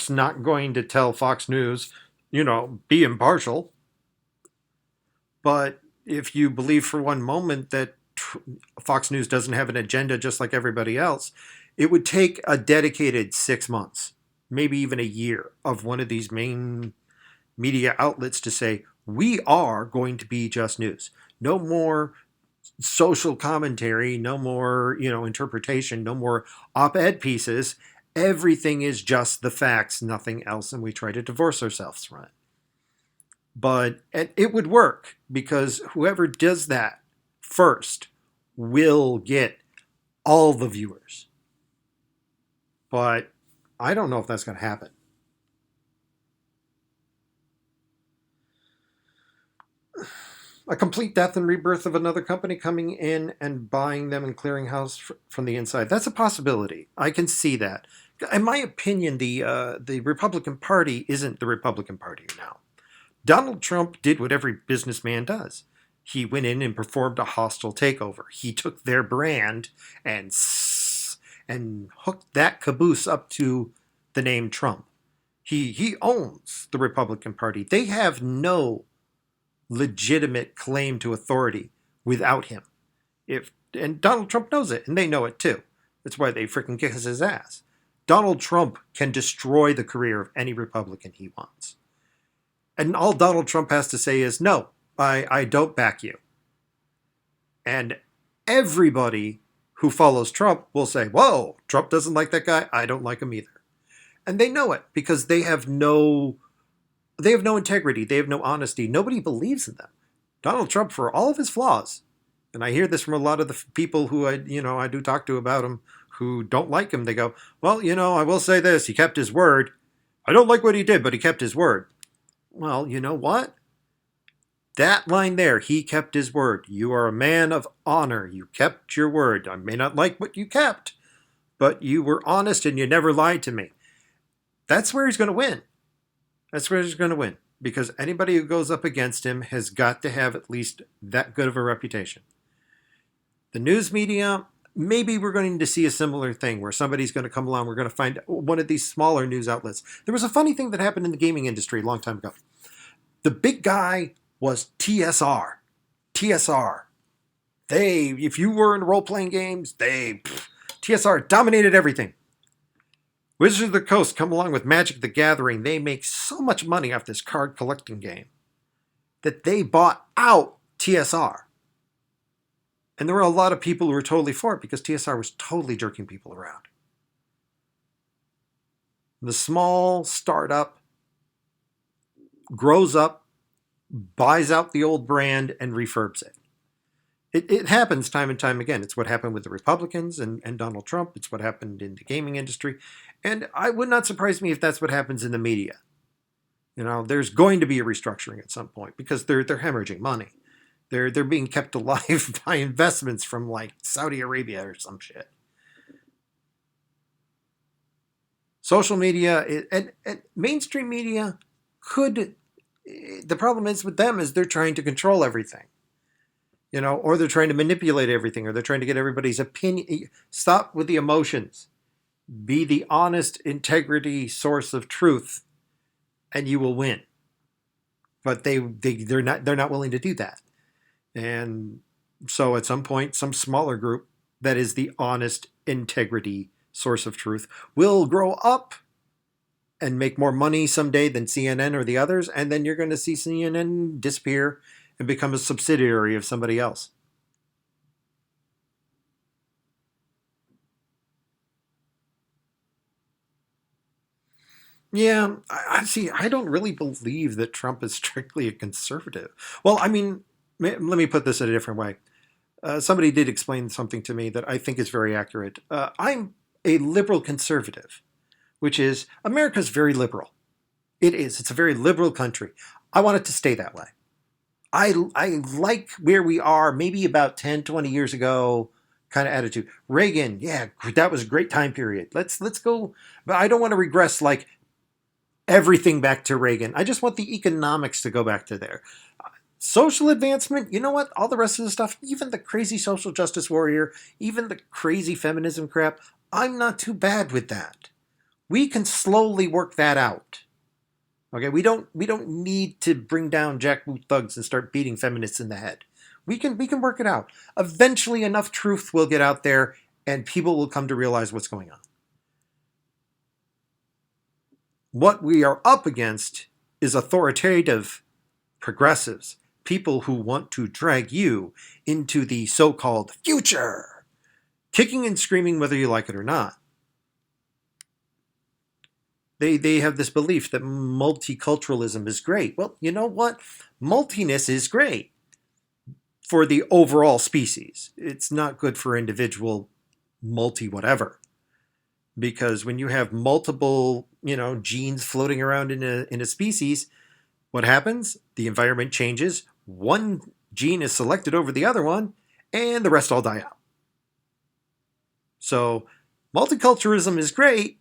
not going to tell Fox News, be impartial. But if you believe for one moment that Fox News doesn't have an agenda just like everybody else, it would take a dedicated 6 months, maybe even a year, of one of these main media outlets to say, we are going to be just news. No more social commentary, no more, interpretation, no more op-ed pieces. Everything is just the facts, nothing else, and we try to divorce ourselves from it. But it would work, because whoever does that first will get all the viewers. But I don't know if that's going to happen. A complete death and rebirth of another company coming in and buying them and clearing house from the inside. That's a possibility. I can see that. In my opinion, the Republican Party isn't the Republican Party now. Donald Trump did what every businessman does. He went in and performed a hostile takeover. He took their brand and hooked that caboose up to the name Trump. He owns the Republican Party. They have no legitimate claim to authority without him. And Donald Trump knows it, and they know it too. That's why they freaking kick his ass. Donald Trump can destroy the career of any Republican he wants. And all Donald Trump has to say is, no, I don't back you. And everybody who follows Trump will say, whoa, Trump doesn't like that guy. I don't like him either. And they know it because they have no integrity. They have no honesty. Nobody believes in them. Donald Trump, for all of his flaws, and I hear this from a lot of the people who I do talk to about him who don't like him. They go, well, I will say this. He kept his word. I don't like what he did, but he kept his word. Well, you know what? That line there, he kept his word. You are a man of honor. You kept your word. I may not like what you kept, but you were honest and you never lied to me. That's where he's going to win. That's where he's going to win. Because anybody who goes up against him has got to have at least that good of a reputation. The news media, maybe we're going to see a similar thing where somebody's going to come along. We're going to find one of these smaller news outlets. There was a funny thing that happened in the gaming industry a long time ago. The big guy was TSR. TSR. If you were in role-playing games, TSR dominated everything. Wizards of the Coast come along with Magic the Gathering. They make so much money off this card collecting game that they bought out TSR. And there were a lot of people who were totally for it because TSR was totally jerking people around. The small startup grows up, buys out the old brand, and refurbs it. It happens time and time again. It's what happened with the Republicans and Donald Trump. It's what happened in the gaming industry. And it would not surprise me if that's what happens in the media. There's going to be a restructuring at some point because they're hemorrhaging money. They're being kept alive by investments from like Saudi Arabia or some shit. Social media and mainstream media the problem is with them is they're trying to control everything. Or they're trying to manipulate everything, or they're trying to get everybody's opinion. Stop with the emotions. Be the honest integrity source of truth, and you will win. But they're not willing to do that. And so at some point, some smaller group that is the honest integrity source of truth will grow up and make more money someday than CNN or the others, and then you're going to see CNN disappear and become a subsidiary of somebody else. Yeah, I see. I don't really believe that Trump is strictly a conservative. Well, I mean, let me put this in a different way. Somebody did explain something to me that I think is very accurate. I'm a liberal conservative, which is America's very liberal. It is. It's a very liberal country. I want it to stay that way. I like where we are maybe about 10, 20 years ago kind of attitude. Reagan, yeah, that was a great time period. Let's go. But I don't want to regress like everything back to Reagan. I just want the economics to go back to there. Social advancement, you know what? All the rest of the stuff, even the crazy social justice warrior, even the crazy feminism crap, I'm not too bad with that. We can slowly work that out. Okay, we don't need to bring down jackboot thugs and start beating feminists in the head. We can work it out. Eventually enough truth will get out there and people will come to realize what's going on. What we are up against is authoritative progressives, people who want to drag you into the so-called future, kicking and screaming whether you like it or not. They have this belief that multiculturalism is great. Well, you know what? Multiness is great for the overall species. It's not good for individual multi-whatever. Because when you have multiple, genes floating around in a species, what happens? The environment changes. One gene is selected over the other one, and the rest all die out. So multiculturalism is great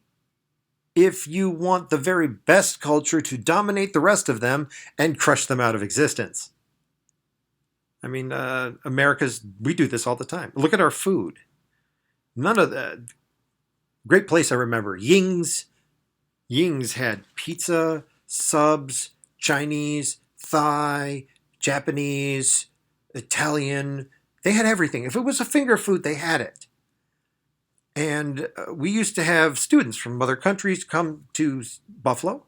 if you want the very best culture to dominate the rest of them and crush them out of existence. I mean, we do this all the time. Look at our food. None of the great place I remember, Ying's. Ying's had pizza, subs, Chinese, Thai, Japanese, Italian. They had everything. If it was a finger food, they had it. And we used to have students from other countries come to Buffalo,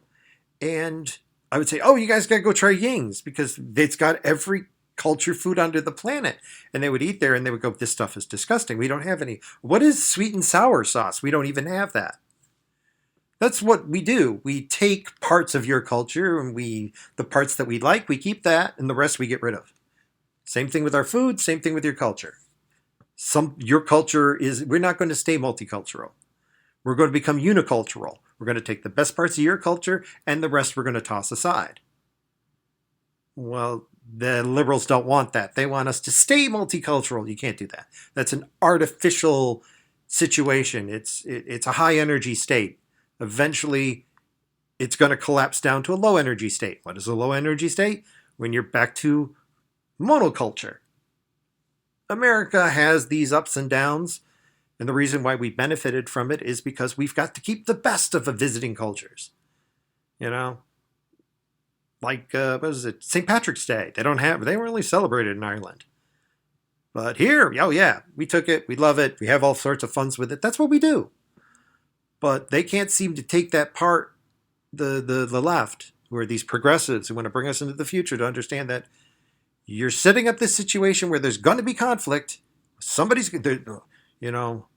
and I would say, "Oh, you guys got to go try Ying's because it's got every culture food under the planet." And they would eat there, and they would go, "This stuff is disgusting. We don't have any. What is sweet and sour sauce? We don't even have that." That's what we do. We take parts of your culture, and the parts that we like, we keep that, and the rest we get rid of. Same thing with our food. Same thing with your culture. Your culture is. We're not going to stay multicultural. We're going to become unicultural. We're going to take the best parts of your culture and the rest we're going to toss aside. Well, the liberals don't want that. They want us to stay multicultural. You can't do that. That's an artificial situation. It's a high energy state. Eventually, it's going to collapse down to a low energy state. What is a low energy state? When you're back to monoculture. America has these ups and downs. And the reason why we benefited from it is because we've got to keep the best of the visiting cultures. You know, like what was it? St. Patrick's Day. They weren't really celebrated in Ireland. But here, oh yeah, we took it, we love it, we have all sorts of funs with it. That's what we do. But they can't seem to take that part, the left, who are these progressives who want to bring us into the future, to understand that you're setting up this situation where there's going to be conflict. Somebody's, you know,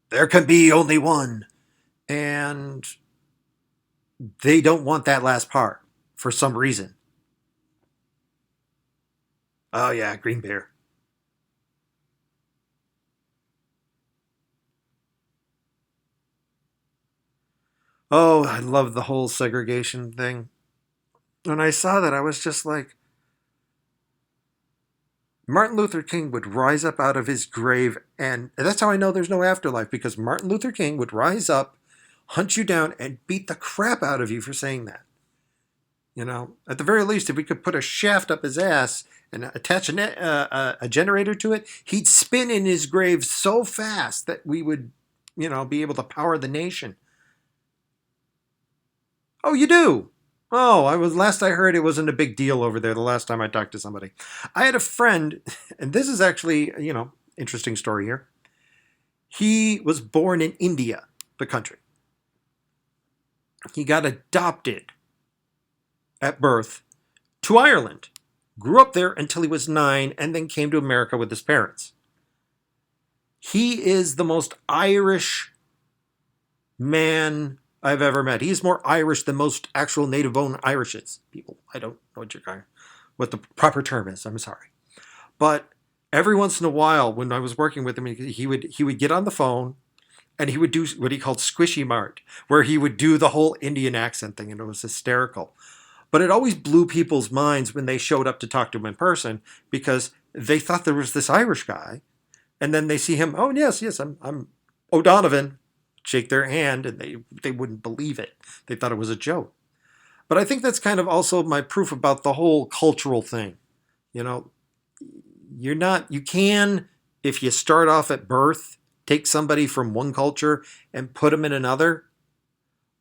there can be only one. And they don't want that last part for some reason. Oh, yeah, green beer. Oh, I love the whole segregation thing. When I saw that, I was just like, Martin Luther King would rise up out of his grave, and that's how I know there's no afterlife, because Martin Luther King would rise up, hunt you down, and beat the crap out of you for saying that. You know, at the very least, if we could put a shaft up his ass and attach a generator to it, he'd spin in his grave so fast that we would, be able to power the nation. Oh, you do? Oh, last I heard it wasn't a big deal over there the last time I talked to somebody. I had a friend, and this is actually, interesting story here. He was born in India, the country. He got adopted at birth to Ireland, grew up there until he was 9, and then came to America with his parents. He is the most Irish man I've ever met. He's more Irish than most actual native-born Irishes. People, I don't know what the proper term is. I'm sorry. But every once in a while, when I was working with him, he would get on the phone and he would do what he called squishy mart, where he would do the whole Indian accent thing, and it was hysterical. But it always blew people's minds when they showed up to talk to him in person, because they thought there was this Irish guy, and then they see him. Oh yes, I'm O'Donovan. Shake their hand, and they wouldn't believe it. They thought it was a joke. But I think that's kind of also my proof about the whole cultural thing. You know, you can, if you start off at birth, take somebody from one culture and put them in another,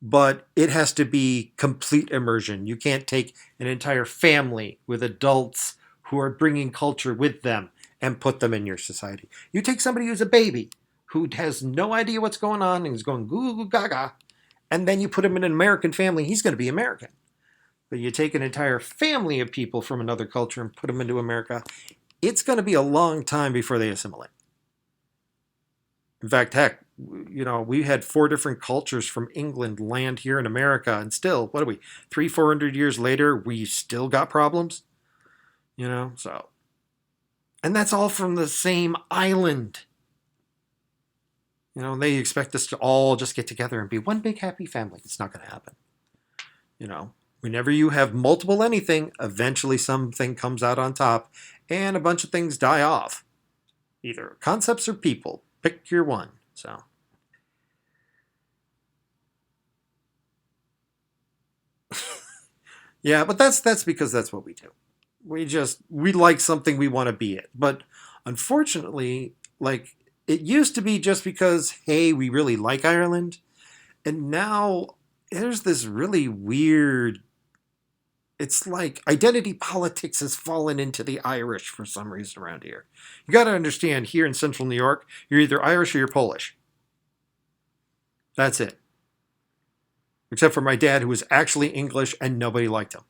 but it has to be complete immersion. You can't take an entire family with adults who are bringing culture with them and put them in your society. You take somebody who's a baby, who has no idea what's going on and is going goo goo gaga, and then you put him in an American family, he's going to be American. But you take an entire family of people from another culture and put them into America, it's going to be a long time before they assimilate. In fact, heck, we had 4 different cultures from England land here in America, and still, what are we, 400 years later, we still got problems? So. And that's all from the same island. They expect us to all just get together and be one big happy family. It's not going to happen. Whenever you have multiple anything, eventually something comes out on top and a bunch of things die off. Either concepts or people. Pick your one. So. Yeah, but that's because that's what we do. We like something, we want to be it. But unfortunately, it used to be just because, hey, we really like Ireland. And now there's this really weird, it's like identity politics has fallen into the Irish for some reason around here. You got to understand, here in central New York, you're either Irish or you're Polish. That's it. Except for my dad, who was actually English and nobody liked him.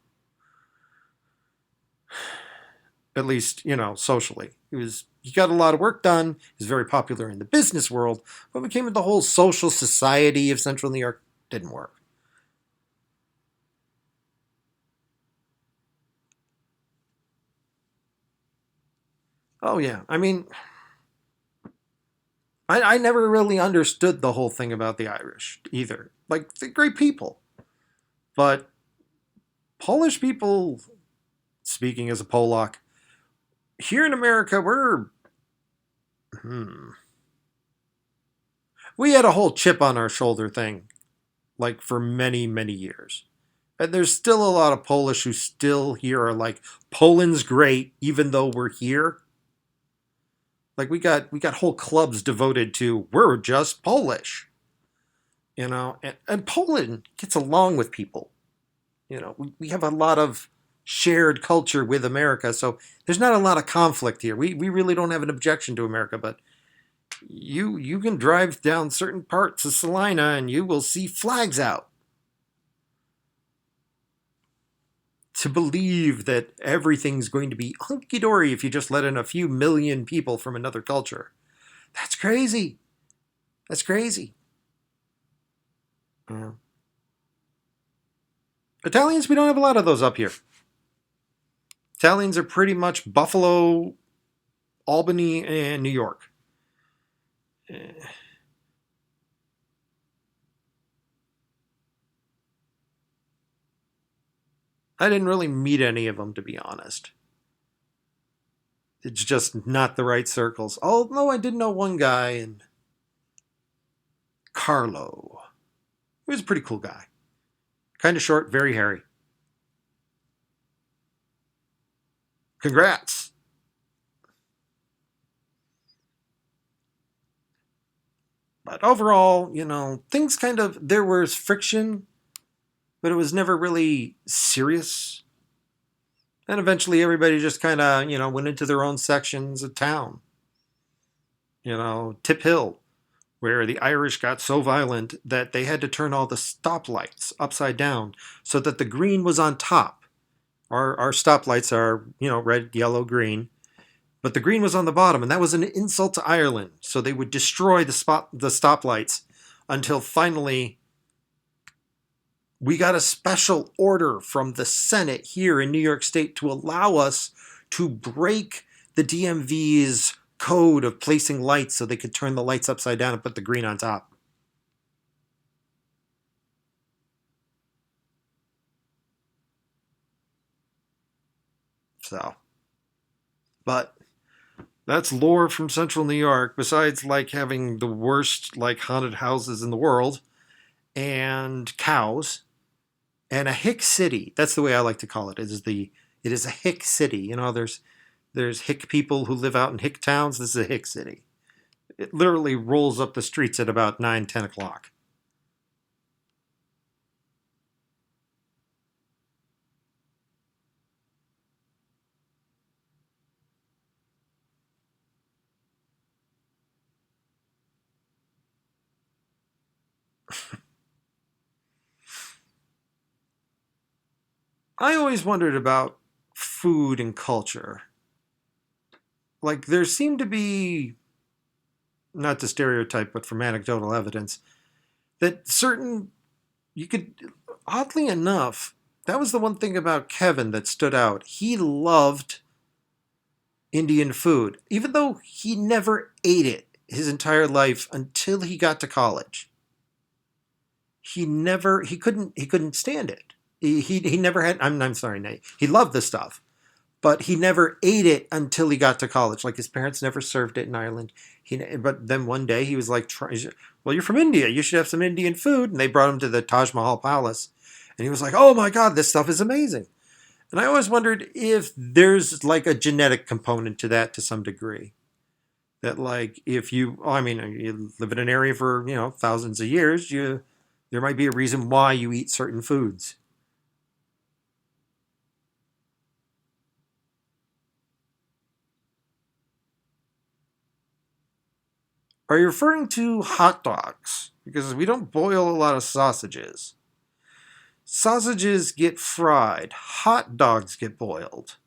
At least, socially. He got a lot of work done. He was very popular in the business world, but when it came to the whole social society of Central New York, didn't work. Oh yeah, I mean, I never really understood the whole thing about the Irish either. Like, they're great people, but Polish people, speaking as a Polak, here in America, hmm, we had a whole chip on our shoulder thing, like for many, many years. And there's still a lot of Polish who still here are like, Poland's great, even though we're here. Like, we got whole clubs devoted to, we're just Polish, and Poland gets along with people. We have a lot of shared culture with America, so there's not a lot of conflict here. We really don't have an objection to America, but you can drive down certain parts of Salina and you will see flags out. To believe that everything's going to be hunky dory if you just let in a few million people from another culture. That's crazy. That's crazy. Yeah. Italians, we don't have a lot of those up here. Italians are pretty much Buffalo, Albany, and New York. Eh, I didn't really meet any of them, to be honest. It's just not the right circles. Although I did know one guy in Carlo. He was a pretty cool guy. Kind of short, very hairy. Congrats. But overall, things kind of, there was friction, but it was never really serious. And eventually everybody just kind of, went into their own sections of town. Tip Hill, where the Irish got so violent that they had to turn all the stoplights upside down so that the green was on top. Our stoplights are, red, yellow, green. But the green was on the bottom, and that was an insult to Ireland. So they would destroy the stoplights until finally we got a special order from the Senate here in New York State to allow us to break the DMV's code of placing lights so they could turn the lights upside down and put the green on top. So, but that's lore from Central New York. Besides, like, having the worst, like, haunted houses in the world and cows and a hick city. That's the way I like to call it. It is a hick city. There's hick people who live out in hick towns. This is a hick city. It literally rolls up the streets at about 9, 10 o'clock. I always wondered about food and culture. Like, there seemed to be, not to stereotype, but from anecdotal evidence, that you could, oddly enough, that was the one thing about Kevin that stood out. He loved Indian food, even though he never ate it his entire life until he got to college. He couldn't stand it. He never had. I'm sorry, Nate. He loved the stuff, but he never ate it until he got to college. Like, his parents never served it in Ireland. But then one day he was like, "Well, you're from India. You should have some Indian food." And they brought him to the Taj Mahal Palace, and he was like, "Oh my God, this stuff is amazing." And I always wondered if there's like a genetic component to that to some degree. That, like, if you, I mean, you live in an area for thousands of years, there might be a reason why you eat certain foods. Are you referring to hot dogs? because we don't boil a lot of sausages. Sausages get fried. Hot dogs get boiled.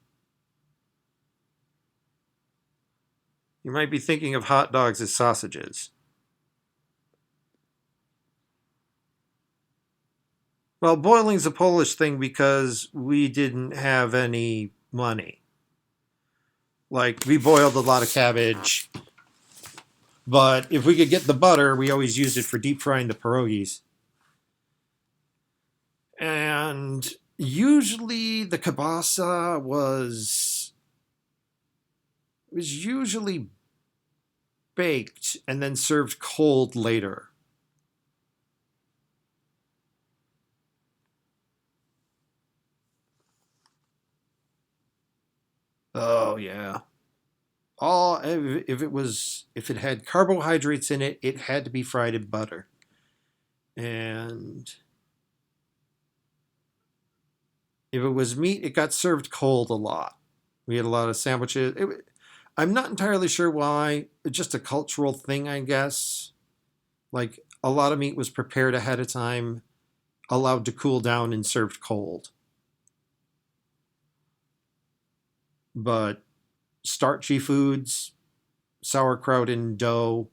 You might be thinking of hot dogs as sausages. Well, boiling's a Polish thing because we didn't have any money. Like, we boiled a lot of cabbage, but if we could get the butter, we always used it for deep frying the pierogies. And usually the kielbasa was usually baked and then served cold later. Oh yeah. If it had carbohydrates in it, it had to be fried in butter. And if it was meat, it got served cold a lot. We had a lot of sandwiches. I'm not entirely sure why. It's just a cultural thing, I guess. Like, a lot of meat was prepared ahead of time, allowed to cool down, and served cold. But starchy foods, sauerkraut in dough,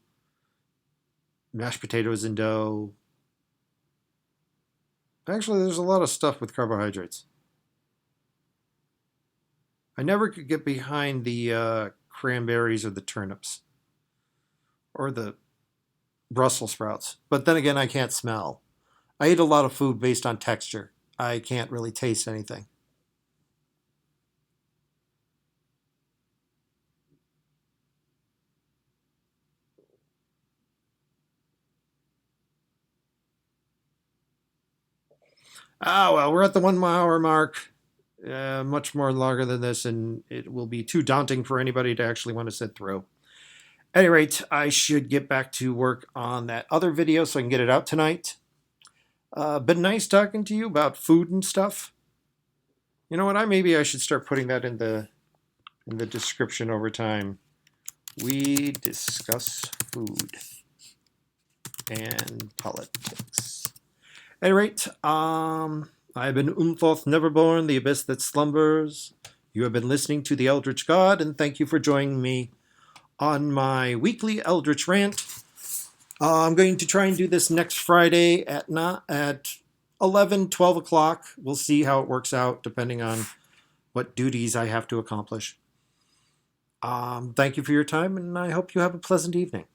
mashed potatoes in dough. Actually, there's a lot of stuff with carbohydrates. I never could get behind the cranberries or the turnips or the Brussels sprouts. But then again, I can't smell. I eat a lot of food based on texture. I can't really taste anything. Ah, well, we're at the 1 hour mark. Much more longer than this, and it will be too daunting for anybody to actually want to sit through. At any rate, I should get back to work on that other video so I can get it out tonight. Been nice talking to you about food and stuff. You know what? Maybe I should start putting that in the description over time. We discuss food and politics. At any rate, I have been Umthoth Neverborn, the abyss that slumbers. You have been listening to the Eldritch God, and thank you for joining me on my weekly Eldritch Rant. I'm going to try and do this next Friday at 11, 12 o'clock. We'll see how it works out, depending on what duties I have to accomplish. Thank you for your time, and I hope you have a pleasant evening.